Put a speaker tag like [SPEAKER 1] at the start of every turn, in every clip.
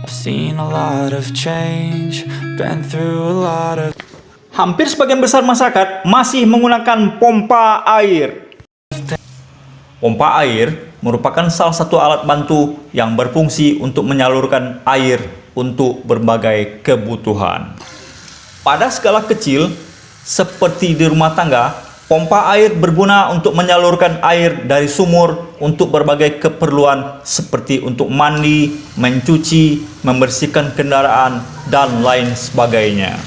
[SPEAKER 1] Seen a lot of change, been through a lot of.
[SPEAKER 2] Hampir sebagian besar masyarakat masih menggunakan pompa air. Pompa air merupakan salah satu alat bantu yang berfungsi untuk menyalurkan air untuk berbagai kebutuhan. Pada skala kecil, seperti di rumah tangga, pompa air berguna untuk menyalurkan air dari sumur untuk berbagai keperluan seperti untuk mandi, mencuci, membersihkan kendaraan, dan lain sebagainya.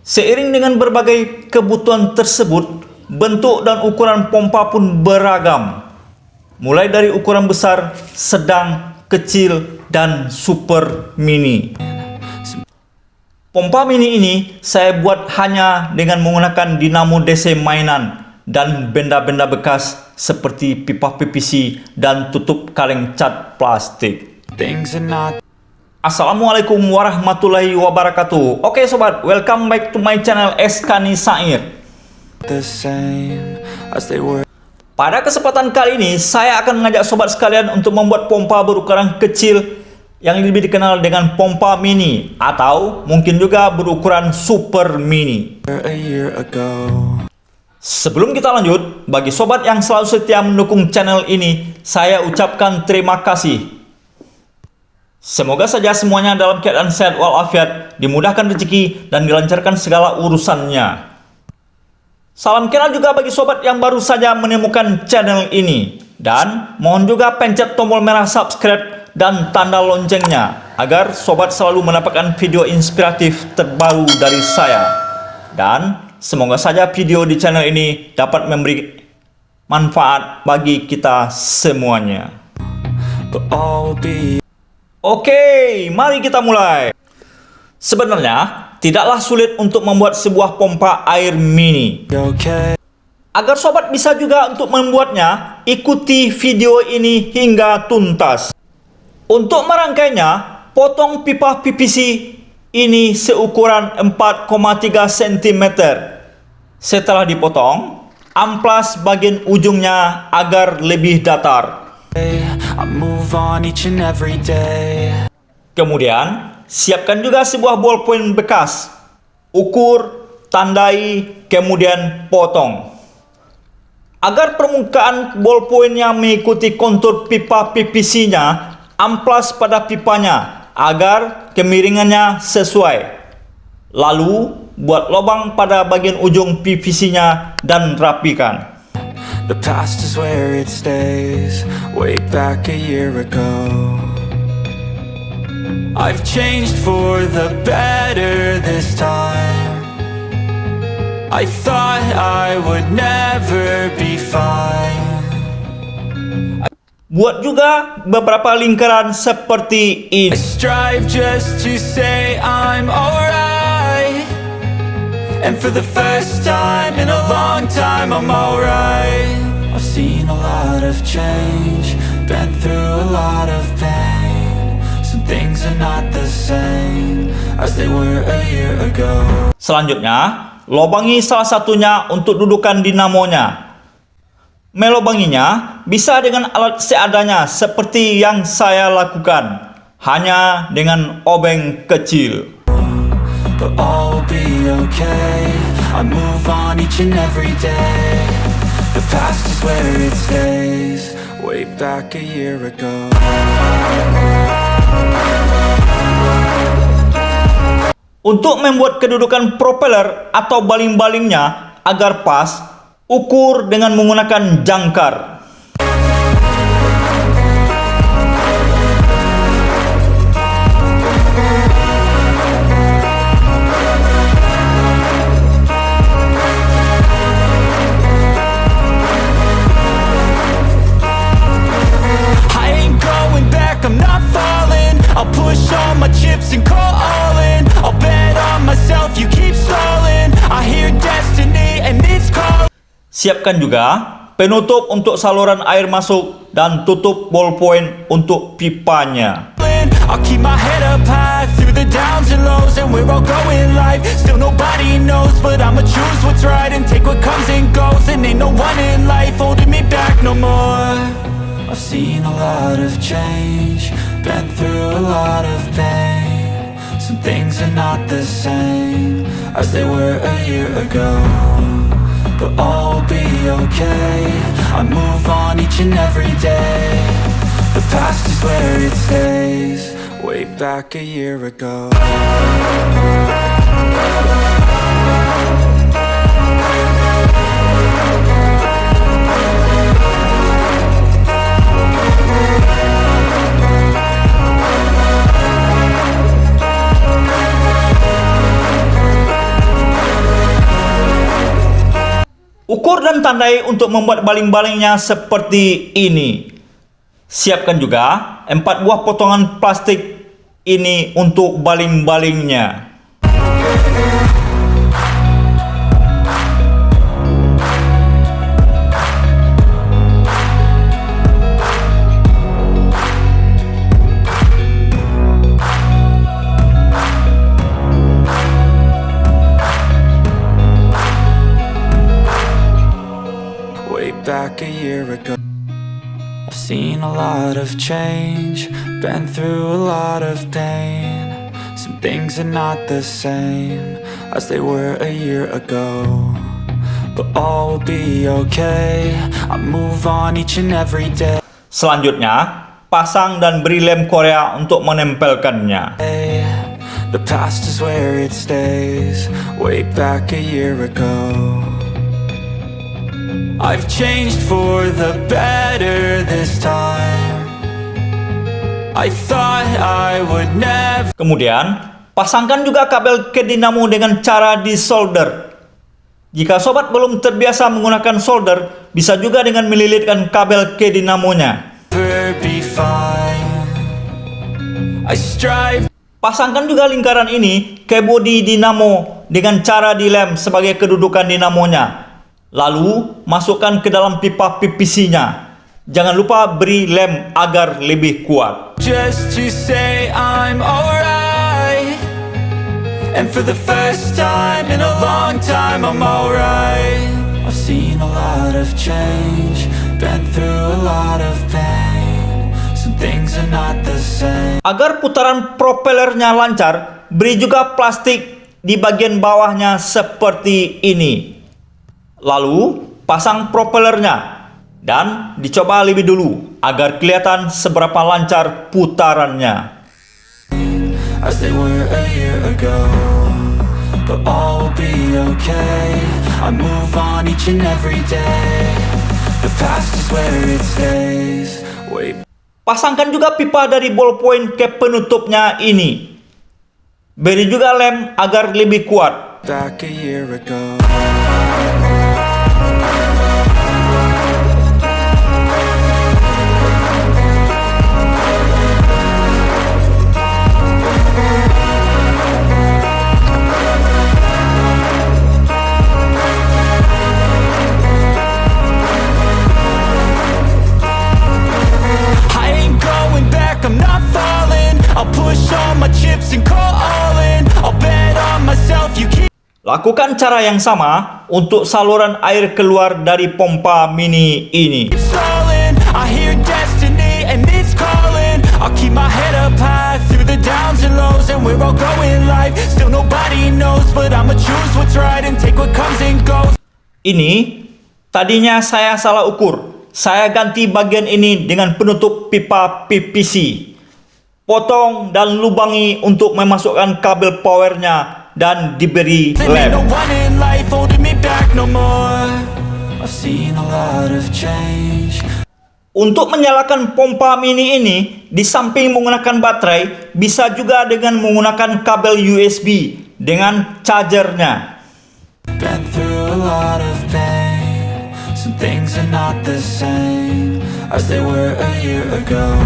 [SPEAKER 2] Seiring dengan berbagai kebutuhan tersebut, bentuk dan ukuran pompa pun beragam. Mulai dari ukuran besar, sedang, kecil, dan super mini. Pompa mini ini saya buat hanya dengan menggunakan dinamo DC mainan dan benda-benda bekas seperti pipa PVC dan tutup kaleng cat plastik. Assalamualaikum warahmatullahi wabarakatuh. Oke sobat, welcome back to my channel Eskani Sair. Pada kesempatan kali ini, saya akan mengajak sobat sekalian untuk membuat pompa berukuran kecil yang lebih dikenal dengan pompa mini atau mungkin juga berukuran super mini. Sebelum kita lanjut, bagi sobat yang selalu setia mendukung channel ini, saya ucapkan terima kasih. Semoga saja semuanya dalam keadaan sehat walafiat, dimudahkan rezeki dan dilancarkan segala urusannya. Salam kenal juga bagi sobat yang baru saja menemukan channel ini, dan mohon juga pencet tombol merah subscribe dan tanda loncengnya agar sobat selalu mendapatkan video inspiratif terbaru dari saya. Dan semoga saja video di channel ini dapat memberi manfaat bagi kita semuanya. Oke, mari kita mulai. Sebenarnya tidaklah sulit untuk membuat sebuah pompa air mini. Agar sobat bisa juga untuk membuatnya, ikuti video ini hingga tuntas. Untuk merangkainya, potong pipa PVC ini seukuran 4,3 cm. Setelah dipotong, amplas bagian ujungnya agar lebih datar. Kemudian, siapkan juga sebuah ballpoint bekas. Ukur, tandai, kemudian potong. Agar permukaan ballpointnya mengikuti kontur pipa PVC-nya, amplas pada pipanya agar kemiringannya sesuai. Lalu buat lubang pada bagian ujung PVC-nya dan rapikan.
[SPEAKER 1] The past is where it stays, way back a year ago. I've changed for the better this time. I thought I would never be fine.
[SPEAKER 2] Buat juga beberapa lingkaran seperti ini.
[SPEAKER 1] I strive just to say I'm alright, and for the first time in a long time I'm alright. I've seen a lot of change, been through a lot of pain. Some things are not the same as they were a year ago.
[SPEAKER 2] Selanjutnya, lobangi salah satunya untuk dudukan dinamonya. Melobanginya bisa dengan alat seadanya seperti yang saya lakukan, hanya dengan obeng kecil.
[SPEAKER 1] But all will be okay. I move on each and every day. The past is where it stays, way back a year ago.
[SPEAKER 2] Untuk membuat kedudukan propeller atau baling-balingnya agar pas, ukur dengan menggunakan jangkar.
[SPEAKER 1] I ain't going back, I'm not falling. I'll push all my chips and call all in. I'll bet on myself, you keep stalling. I hear destiny and it's calling.
[SPEAKER 2] Siapkan juga penutup untuk saluran air masuk dan tutup ballpoint untuk pipanya.
[SPEAKER 1] I'll keep my head up high through the downs and lows, and we're all going life. Still nobody knows, but I'ma choose what's right and take what comes and goes. And ain't no one in life holding me back no more. I've seen a lot of change, been been through a lot of pain. Some things are not the same as they were a year ago, but all will be okay. I move on each and every day. The past is where it stays. Way back a year ago.
[SPEAKER 2] Ukur dan tandai untuk membuat baling-balingnya seperti ini. Siapkan juga 4 buah potongan plastik ini untuk baling-balingnya.
[SPEAKER 1] Back a year ago, I've seen a lot of change, been through a lot of pain. Some things are not the same as they were a year ago, but all will be okay. I move on each and every day.
[SPEAKER 2] Selanjutnya, pasang dan beri lem Korea untuk menempelkannya.
[SPEAKER 1] The past is where it stays. Way back a year ago. I've changed for the better this time. I thought I would never.
[SPEAKER 2] Kemudian, pasangkan juga kabel ke dinamo dengan cara disolder. Jika sobat belum terbiasa menggunakan solder, bisa juga dengan melilitkan kabel ke dinamonya.
[SPEAKER 1] Be fine. I strive.
[SPEAKER 2] Pasangkan juga lingkaran ini ke bodi dinamo dengan cara dilem sebagai kedudukan dinamonya. Lalu, masukkan ke dalam pipa PVC-nya. Jangan lupa beri lem agar lebih kuat.
[SPEAKER 1] Just to say I'm alright. And for the first time in a long time I'm alright. I've seen a lot of change, been through a lot of pain. Some things are not the same.
[SPEAKER 2] Agar putaran propellernya lancar, beri juga plastik di bagian bawahnya seperti ini. Lalu, pasang propellernya dan dicoba lebih dulu agar kelihatan seberapa lancar putarannya.
[SPEAKER 1] As they were a year ago, but all will be okay. I move on each and every day. The past is where it stays.
[SPEAKER 2] Pasangkan juga pipa dari ballpoint ke penutupnya ini. Beri juga lem agar lebih kuat.
[SPEAKER 1] Back a year ago. I'm not falling. I'll push all my chips and call all in. I'll bet on myself. You keep.
[SPEAKER 2] Lakukan cara yang sama untuk saluran air keluar dari pompa mini ini.
[SPEAKER 1] I hear destiny and it's calling. I'll keep my head up high through the downs and lows, and we're all going live. Still nobody knows, but I'ma choose what's right and take what comes and goes.
[SPEAKER 2] Ini tadinya saya salah ukur. Saya ganti bagian ini dengan penutup pipa PVC. Potong dan lubangi untuk memasukkan kabel powernya dan diberi lem. Untuk menyalakan pompa mini ini, di samping menggunakan baterai, bisa juga dengan menggunakan kabel USB dengan chargernya.
[SPEAKER 1] Been through a lot of pain. Some things are not the same as they were a year ago.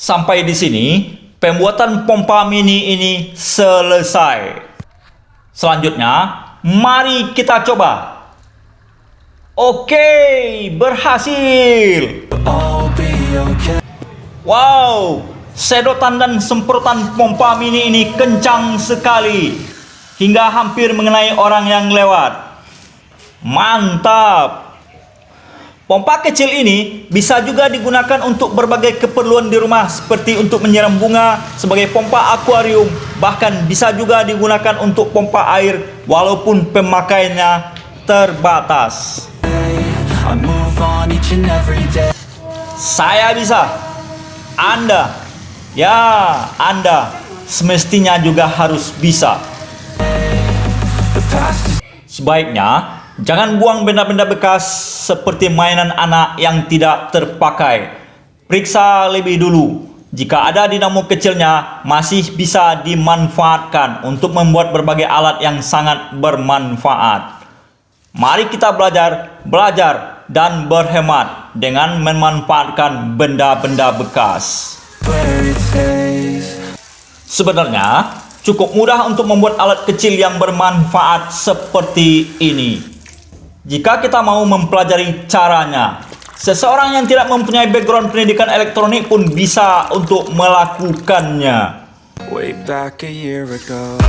[SPEAKER 2] Sampai di sini, pembuatan pompa mini ini selesai. Selanjutnya, mari kita coba. Oke, berhasil. Wow, sedotan dan semprotan pompa mini ini kencang sekali, hingga hampir mengenai orang yang lewat. Mantap. Pompa kecil ini bisa juga digunakan untuk berbagai keperluan di rumah seperti untuk menyiram bunga, sebagai pompa akuarium, bahkan bisa juga digunakan untuk pompa air walaupun pemakaiannya terbatas.
[SPEAKER 1] I move on each and every day.
[SPEAKER 2] Saya bisa. Anda semestinya juga harus bisa.
[SPEAKER 1] The past is
[SPEAKER 2] Sebaiknya jangan buang benda-benda bekas seperti mainan anak yang tidak terpakai. Periksa lebih dulu. Jika ada dinamo kecilnya, masih bisa dimanfaatkan untuk membuat berbagai alat yang sangat bermanfaat. Mari kita belajar dan berhemat dengan memanfaatkan benda-benda bekas.
[SPEAKER 1] where it stays.
[SPEAKER 2] Sebenarnya, cukup mudah untuk membuat alat kecil yang bermanfaat seperti ini. Jika kita mau mempelajari caranya, seseorang yang tidak mempunyai background pendidikan elektronik pun bisa untuk melakukannya.
[SPEAKER 1] Way back a year ago.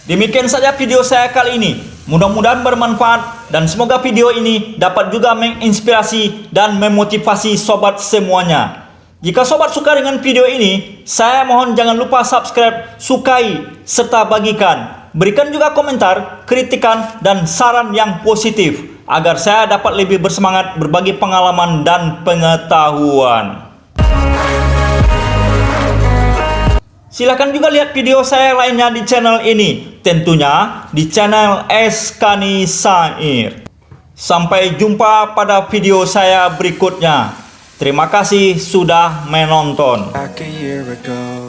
[SPEAKER 2] Demikian saja video saya kali ini. Mudah-mudahan bermanfaat dan semoga video ini dapat juga menginspirasi dan memotivasi sobat semuanya. Jika sobat suka dengan video ini, saya mohon jangan lupa subscribe, sukai, serta bagikan. Berikan juga komentar, kritikan, dan saran yang positif agar saya dapat lebih bersemangat berbagi pengalaman dan pengetahuan. Silahkan juga lihat video saya lainnya di channel ini, tentunya di channel Eskani Sair. Sampai jumpa pada video saya berikutnya. Terima kasih sudah menonton.
[SPEAKER 1] Back a year ago.